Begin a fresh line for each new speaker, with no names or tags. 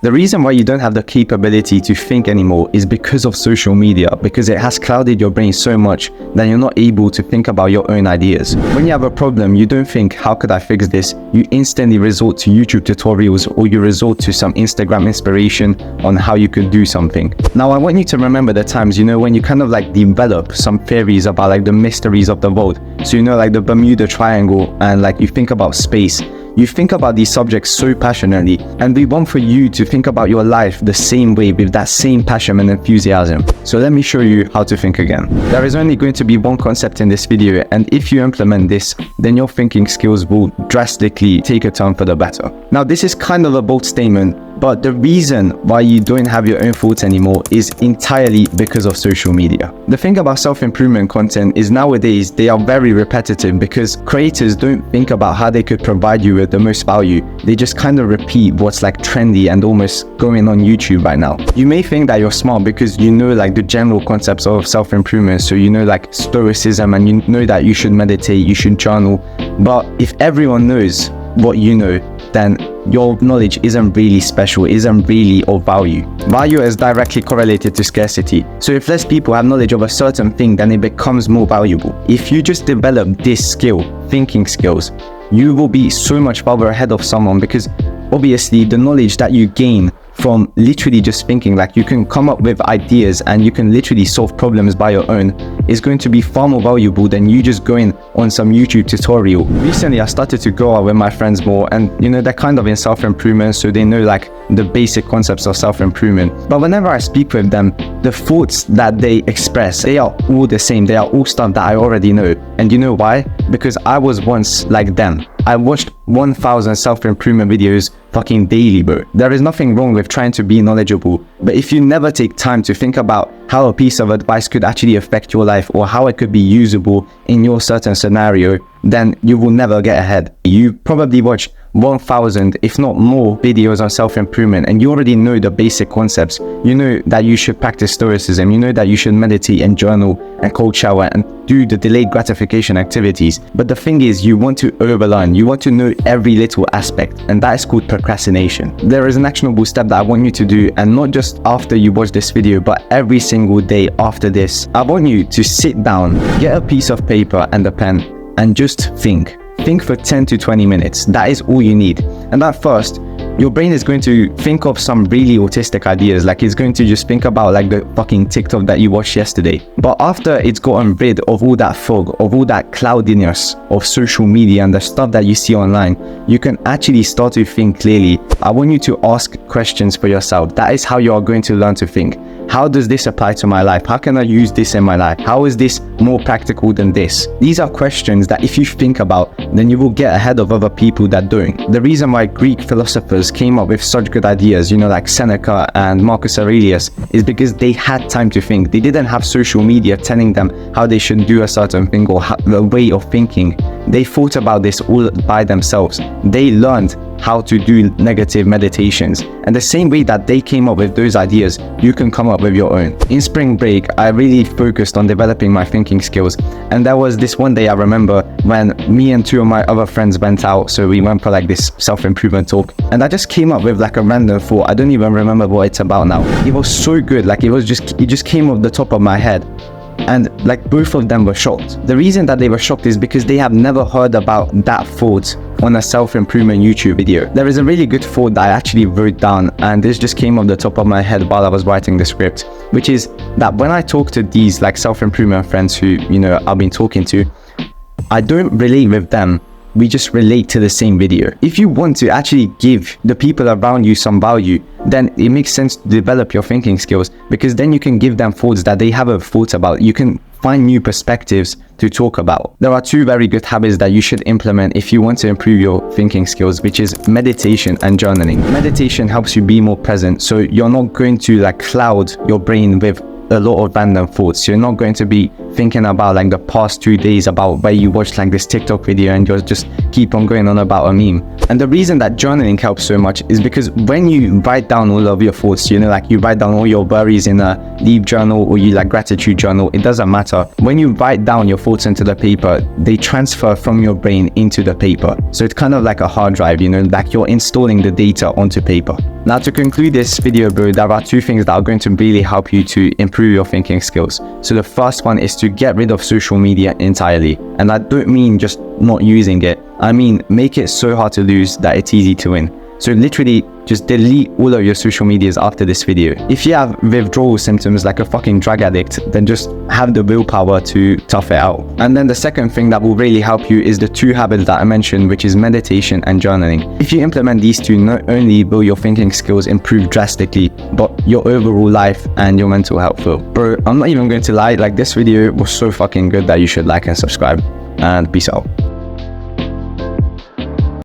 The reason why you don't have the capability to think anymore is because of social media, because it has clouded your brain so much that you're not able to think about your own ideas. When you have a problem, you don't think, how could I fix this? You instantly resort to YouTube tutorials, or you resort to some Instagram inspiration on how you could do something. Now, I want you to remember the times, when you kind of like develop some theories about like the mysteries of the world. So, like the Bermuda Triangle, and like you think about space. You think about these subjects so passionately, and we want for you to think about your life the same way, with that same passion and enthusiasm. So let me show you how to think again. There is only going to be one concept in this video, and if you implement this, then your thinking skills will drastically take a turn for the better. Now, this is kind of a bold statement, but the reason why you don't have your own thoughts anymore is entirely because of social media. The thing about self-improvement content is nowadays they are very repetitive, because creators don't think about how they could provide you with the most value. They just kind of repeat what's like trendy and almost going on YouTube right now. You may think that you're smart because you know like the general concepts of self-improvement. So like stoicism, and you know that you should meditate, you should journal. But if everyone knows what you know, then your knowledge isn't really special, isn't really of value. Value is directly correlated to scarcity. So if less people have knowledge of a certain thing, then it becomes more valuable. If you just develop this skill, thinking skills, you will be so much farther ahead of someone, because obviously the knowledge that you gain from literally just thinking, like you can come up with ideas and you can literally solve problems by your own, is going to be far more valuable than you just going on some YouTube tutorial. Recently, I started to go out with my friends more, and they're kind of in self-improvement, so they know like the basic concepts of self-improvement. But whenever I speak with them, the thoughts that they express, they are all the same. They are all stuff that I already know. And you know why? Because I was once like them. I watched 1,000 self-improvement videos fucking daily, bro. There is nothing wrong with trying to be knowledgeable, but if you never take time to think about how a piece of advice could actually affect your life, or how it could be usable in your certain scenario, then you will never get ahead. You probably watch 1,000, if not more, videos on self-improvement, and you already know the basic concepts. You know that you should practice stoicism, you know that you should meditate and journal and cold shower and do the delayed gratification activities. But the thing is, you want to overlearn, you want to know every little aspect, and that is called procrastination. There is an actionable step that I want you to do, and not just after you watch this video, but every single day after this. I want you to sit down, get a piece of paper and a pen, and just think. Think for 10 to 20 minutes. That is all you need. And at first, your brain is going to think of some really autistic ideas, like it's going to just think about like the fucking TikTok that you watched yesterday. But after it's gotten rid of all that fog, of all that cloudiness of social media and the stuff that you see online, you can actually start to think clearly. I want you to ask questions for yourself. That is how you are going to learn to think. How does this apply to my life? How can I use this in my life? How is this more practical than this? These are questions that if you think about, then you will get ahead of other people that don't. The reason why Greek philosophers came up with such good ideas, like Seneca and Marcus Aurelius, is because they had time to think. They didn't have social media telling them how they should do a certain thing or the way of thinking. They thought about this all by themselves. They learned how to do negative meditations, and the same way that they came up with those ideas, you can come up with your own. In spring break, I really focused on developing my thinking skills, and there was this one day I remember when me and two of my other friends went out. So we went for like this self-improvement talk, and I just came up with like a random thought. I don't even remember what it's about now. It was so good, like it just came off the top of my head. And like both of them were shocked. The reason that they were shocked is because they have never heard about that thought on a self-improvement YouTube video. There is a really good thought that I actually wrote down, and this just came off the top of my head while I was writing the script, which is that when I talk to these like self-improvement friends who, I've been talking to, I don't relate with them. We just relate to the same video. If you want to actually give the people around you some value, then it makes sense to develop your thinking skills, because then you can give them thoughts that they haven't thought about. You can find new perspectives to talk about. There are two very good habits that you should implement if you want to improve your thinking skills, which is meditation and journaling. Meditation helps you be more present, so you're not going to like cloud your brain with a lot of random thoughts. You're not going to be thinking about like the past 2 days about where you watched like this TikTok video and you're just keep on going on about a meme. And the reason that journaling helps so much is because when you write down all of your thoughts, you know, like you write down all your worries in a leave journal or you like gratitude journal, it doesn't matter. When you write down your thoughts into the paper, they transfer from your brain into the paper. So it's kind of like a hard drive, you know, like you're installing the data onto paper. Now to conclude this video, bro, there are 2 things that are going to really help you to improve your thinking skills. So the first one is to get rid of social media entirely. And I don't mean just not using it. I mean, make it so hard to lose that it's easy to win. So literally just delete all of your social medias after this video. If you have withdrawal symptoms like a fucking drug addict, then just have the willpower to tough it out. And then the second thing that will really help you is the 2 habits that I mentioned, which is meditation and journaling. If you implement these 2, not only will your thinking skills improve drastically, but your overall life and your mental health will. Bro, I'm not even going to lie, like this video was so fucking good that you should like and subscribe. And peace out.